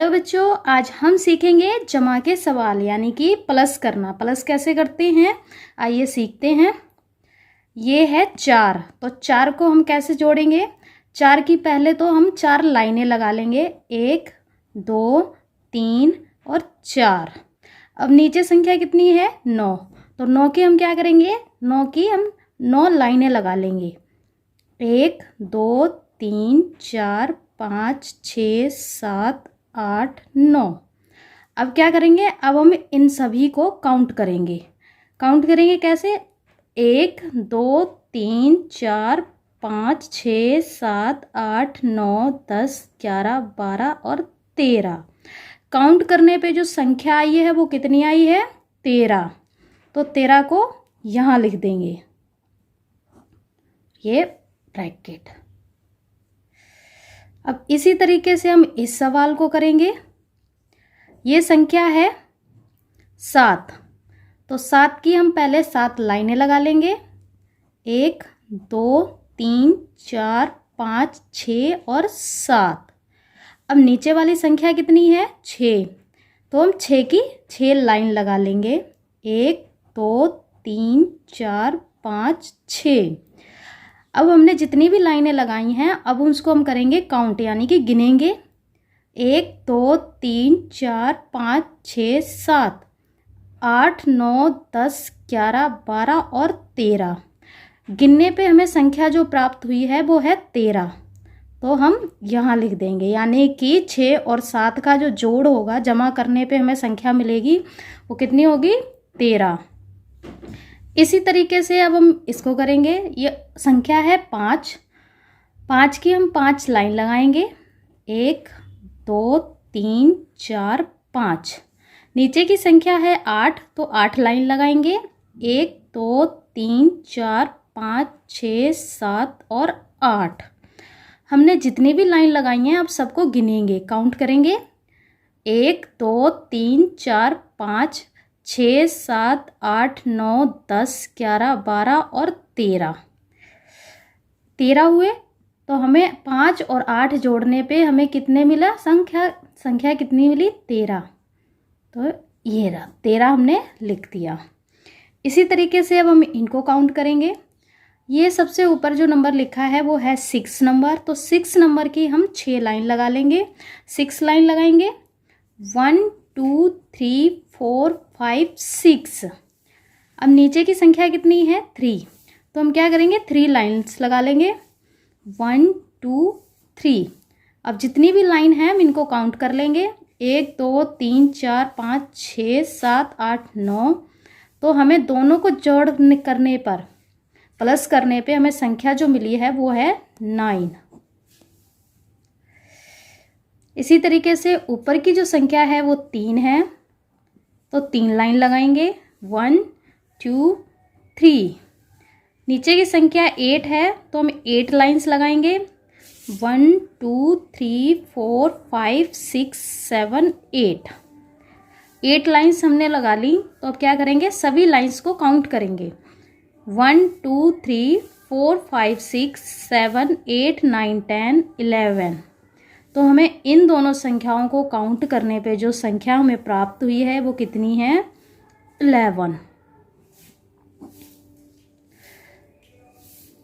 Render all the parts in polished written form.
तो बच्चों आज हम सीखेंगे जमा के सवाल यानी कि प्लस करना। प्लस कैसे करते हैं आइए सीखते हैं। ये है 4, तो 4 को हम कैसे जोड़ेंगे। 4 की पहले तो हम 4 लाइनें लगा लेंगे, 1 2 3 और 4। अब नीचे संख्या कितनी है 9, तो 9 की हम क्या करेंगे, 9 की हम 9 लाइनें लगा लेंगे, 1 2 3 4 5 6 7 8 9। अब क्या करेंगे, अब हम इन सभी को काउंट करेंगे। काउंट करेंगे कैसे, 1 2 3 4 5 6 7 8 9 10 11 12 और 13। काउंट करने पे जो संख्या आई है वो कितनी आई है 13, तो 13 को यहाँ लिख देंगे, ये ब्रैकेट। अब इसी तरीके से हम इस सवाल को करेंगे। ये संख्या है 7, तो 7 की हम पहले 7 लाइनें लगा लेंगे, 1 2 3 4 5 6 और 7। अब नीचे वाली संख्या कितनी है 6, तो हम 6 की 6 लाइन लगा लेंगे, 1 2 3 4 5 6। अब हमने जितनी भी लाइनें लगाई हैं अब उसको हम करेंगे काउंट यानी कि गिनेंगे, 1 2 3 4 5 6 7 8 9 10 11 12 और 13। गिनने पे हमें संख्या जो प्राप्त हुई है वो है 13, तो हम यहाँ लिख देंगे, यानी कि 6 और 7 का जो जोड़ होगा जमा करने पे हमें संख्या मिलेगी वो कितनी होगी 13। इसी तरीके से अब हम इसको करेंगे। ये संख्या है 5, 5 की हम 5 लाइन लगाएंगे, 1 2 3 4 5। नीचे की संख्या है 8, तो 8 लाइन लगाएंगे, 1 2 3 4 5 6 7 और 8। हमने जितनी भी लाइन लगाई हैं अब सबको गिनेंगे, काउंट करेंगे, 1 2 3 4 5 6 7 8 9 10 11 12 और 13 हुए। तो हमें 5 और 8 जोड़ने पे हमें कितने मिला, संख्या कितनी मिली 13, तो ये रहा 13 हमने लिख दिया। इसी तरीके से अब हम इनको काउंट करेंगे। ये सबसे ऊपर जो नंबर लिखा है वो है 6 नंबर, तो 6 नंबर की हम 6 लाइन लगा लेंगे, 6 लाइन लगाएंगे, 1 2 3 4 5 6। अब नीचे की संख्या कितनी है 3, तो हम क्या करेंगे 3 लाइन्स लगा लेंगे, 1 2 3। अब जितनी भी लाइन है हम इनको काउंट कर लेंगे, 1 2 3 4 5 6 7 8 9। तो हमें दोनों को जोड़ करने पर प्लस करने पे हमें संख्या जो मिली है वो है 9। इसी तरीके से ऊपर की जो संख्या है वो 3 है, तो 3 लाइन लगाएंगे, 1 2 3। नीचे की संख्या 8 है, तो हम 8 लाइंस लगाएंगे, 1 2 3 4 5 6 7 8। 8 लाइंस हमने लगा ली, तो अब क्या करेंगे सभी लाइंस को काउंट करेंगे, 1 2 3 4 5 6 7 8 9 10 11। तो हमें इन दोनों संख्याओं को काउंट करने पे जो संख्या हमें प्राप्त हुई है वो कितनी है 11।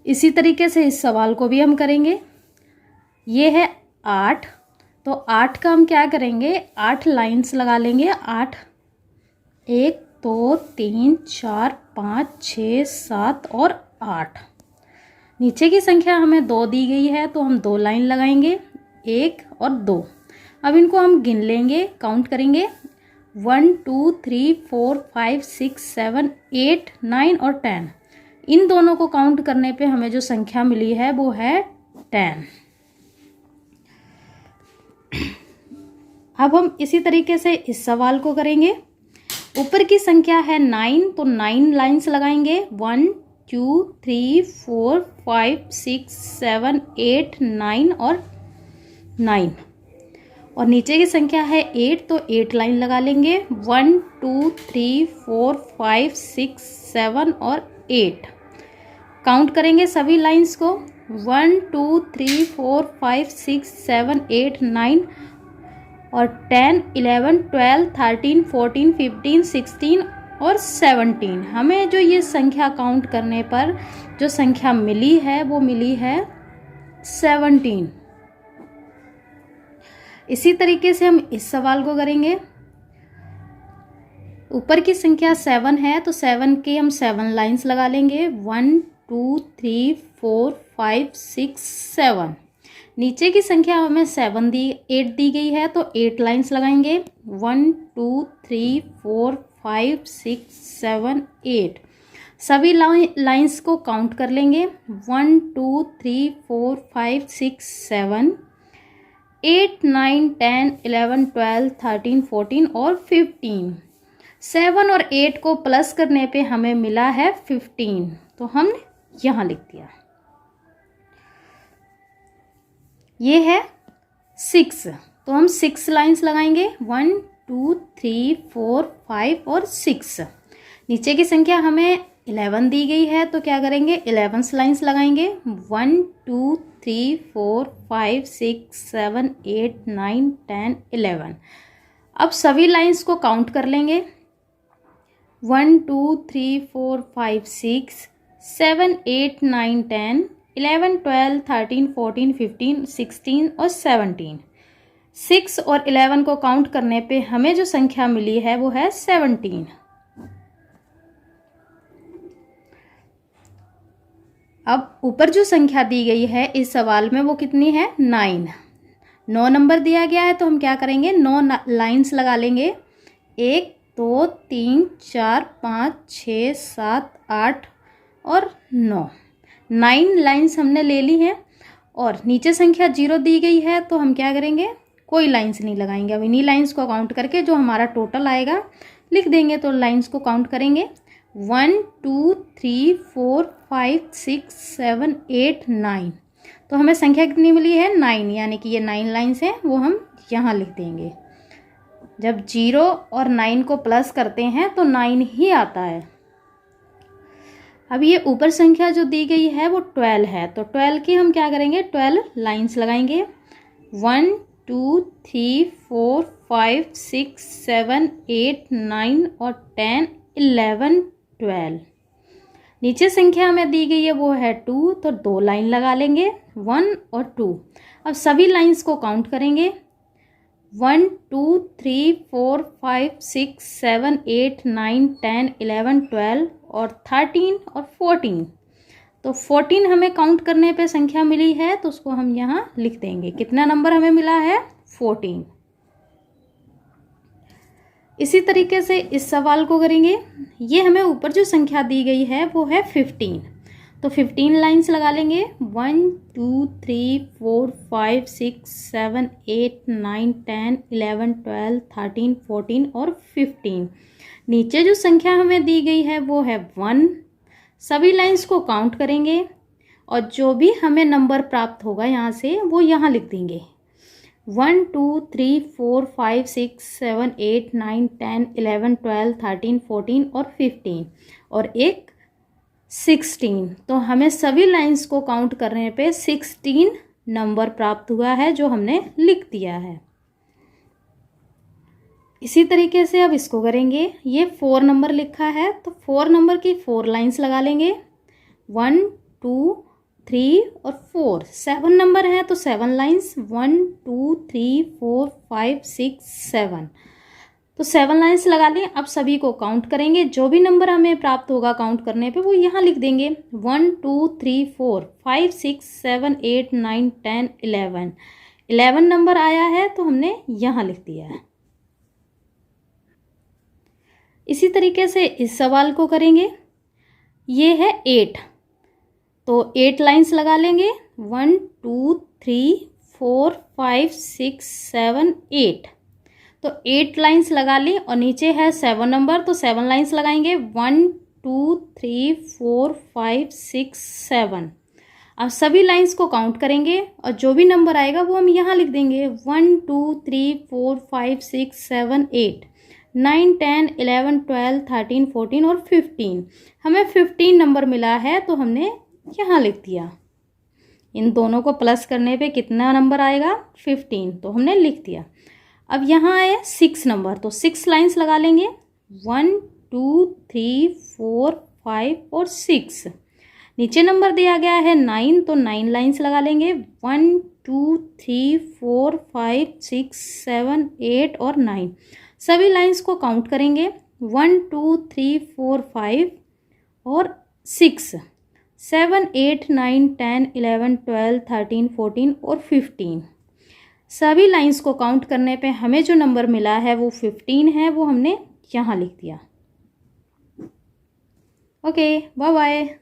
इसी तरीके से इस सवाल को भी हम करेंगे। ये है 8, तो 8 का हम क्या करेंगे 8 लाइंस लगा लेंगे, 8 1 2 3 4 5 6 7 और 8। नीचे की संख्या हमें 2 दी गई है, तो हम 2 लाइन लगाएंगे, 1 और 2। अब इनको हम गिन लेंगे, काउंट करेंगे, 1 2 3 4 5 6 7 8 9 और 10। इन दोनों को काउंट करने पे हमें जो संख्या मिली है वो है 10। अब हम इसी तरीके से इस सवाल को करेंगे। ऊपर की संख्या है 9, तो 9 लाइंस लगाएंगे, 1 2 3 4 5 6 7 8 9 और 9। और नीचे की संख्या है 8, तो 8 लाइन लगा लेंगे, 1 2 3 4 5 6 7 और 8। काउंट करेंगे सभी लाइंस को, 1 2 3 4 5 6 7 8 9 और 10, 11, 12, 13, 14, 15, 16 और 17। हमें जो ये संख्या काउंट करने पर जो संख्या मिली है वो मिली है 17। इसी तरीके से हम इस सवाल को करेंगे। ऊपर की संख्या 7 है तो 7 की हम 7 लाइंस लगा लेंगे। 1 2 3 4 5 6 7। नीचे की संख्या हमें 8 दी गई है तो 8 लाइंस लगाएंगे। 1 2 3 4 5 6 7 8। सभी लाइंस को काउंट कर लेंगे। 1 2 3 4 5 6 7 8 9 10 11 12 13 14 और 15। 7 और 8 को प्लस करने पे हमें मिला है 15, तो हमने यहाँ लिख दिया। ये है 6, तो हम 6 लाइंस लगाएंगे। 1 2 3 4 5 और 6। नीचे की संख्या हमें 11 दी गई है तो क्या करेंगे, 11 लाइंस लगाएंगे। 1 2 3 4 5 6 7 8 9 10 11। अब सभी लाइंस को काउंट कर लेंगे। 1 2 3 4 5 6 7 8 9 10 11 12 13 14 15 16 और 17। 6 और 11 को काउंट करने पे हमें जो संख्या मिली है वो है 17। अब ऊपर जो संख्या दी गई है इस सवाल में वो कितनी है, 9 नंबर दिया गया है तो हम क्या करेंगे, 9 लाइंस लगा लेंगे। 1 2 3 4 5 6 7 8 और 9 लाइंस हमने ले ली हैं। और नीचे संख्या 0 दी गई है तो हम क्या करेंगे, कोई लाइंस नहीं लगाएंगे। अब इन्हीं लाइंस को काउंट करके जो हमारा टोटल आएगा लिख देंगे। तो लाइंस को काउंट करेंगे। 1 2 3 4 5 6 7 8 9। तो हमें संख्या कितनी मिली है, 9, यानी कि ये 9 लाइंस हैं वो हम यहाँ लिख देंगे। जब 0 और 9 को प्लस करते हैं तो 9 ही आता है। अब ये ऊपर संख्या जो दी गई है वो 12 है तो 12 की हम क्या करेंगे, 12 लाइंस लगाएंगे। 1 2 3 4 5 6 7 8 9 और 10 11 12। नीचे संख्या हमें दी गई है वो है 2 तो 2 लाइन लगा लेंगे, 1 और 2। अब सभी लाइंस को काउंट करेंगे। 1 2 3 4 5 6 7 8 9 10 11 12 और 13 और 14। तो 14 हमें काउंट करने पे संख्या मिली है तो उसको हम यहाँ लिख देंगे। कितना नंबर हमें मिला है, 14। इसी तरीके से इस सवाल को करेंगे। ये हमें ऊपर जो संख्या दी गई है वो है 15, तो 15 लाइंस लगा लेंगे। 1 2 3 4 5 6 7 8 9 10 11 12 13 14 और 15। नीचे जो संख्या हमें दी गई है वो है 1। सभी लाइंस को काउंट करेंगे और जो भी हमें नंबर प्राप्त होगा यहाँ से वो यहाँ लिख देंगे। 1 2 3 4 5 6 7 8 9 10 11 12 13 14 और 15 और एक 16। तो हमें सभी लाइंस को काउंट करने पे 16 नंबर प्राप्त हुआ है जो हमने लिख दिया है। इसी तरीके से अब इसको करेंगे। ये 4 नंबर लिखा है तो 4 नंबर की 4 लाइंस लगा लेंगे। 1 2 3 और 4। 7 नंबर है तो 7 लाइंस। 1 2 3 4 5 6 7। तो 7 लाइंस लगा लें। अब सभी को काउंट करेंगे। जो भी नंबर हमें प्राप्त होगा काउंट करने पे वो यहाँ लिख देंगे। 1 2 3 4 5 6 7 8 9 10 11। 11 नंबर आया है तो हमने यहाँ लिख दिया है। इसी तरीके से इस सवाल को करेंगे। ये है 8, तो 8 लाइंस लगा लेंगे। 1 2 3 4 5 6 7 8। तो 8 लाइंस लगा ली और नीचे है 7 नंबर तो 7 लाइंस लगाएंगे। 1 2 3 4 5 6 7। अब सभी लाइंस को काउंट करेंगे और जो भी नंबर आएगा वो हम यहाँ लिख देंगे। 1 2 3 4 5 6 7 8 9 10 11 12 13 14 और 15। हमें 15 नंबर मिला है तो हमने यहाँ लिख दिया। इन दोनों को प्लस करने पे कितना नंबर आएगा, 15, तो हमने लिख दिया। अब यहाँ है 6 नंबर, तो 6 लाइन्स लगा लेंगे, 1 2 3 4 5 और 6। नीचे नंबर दिया गया है 9, तो 9 लाइन्स लगा लेंगे, 1 2 3 4 5 6 7 8 और 9। सभी लाइन्स को काउंट करेंगे, 1 2 3 4 5 और 6, 7 8 9 10 11 12 13 14 और 15। सभी लाइंस को काउंट करने पे हमें जो नंबर मिला है वो 15 है, वो हमने यहाँ लिख दिया। Okay, bye bye.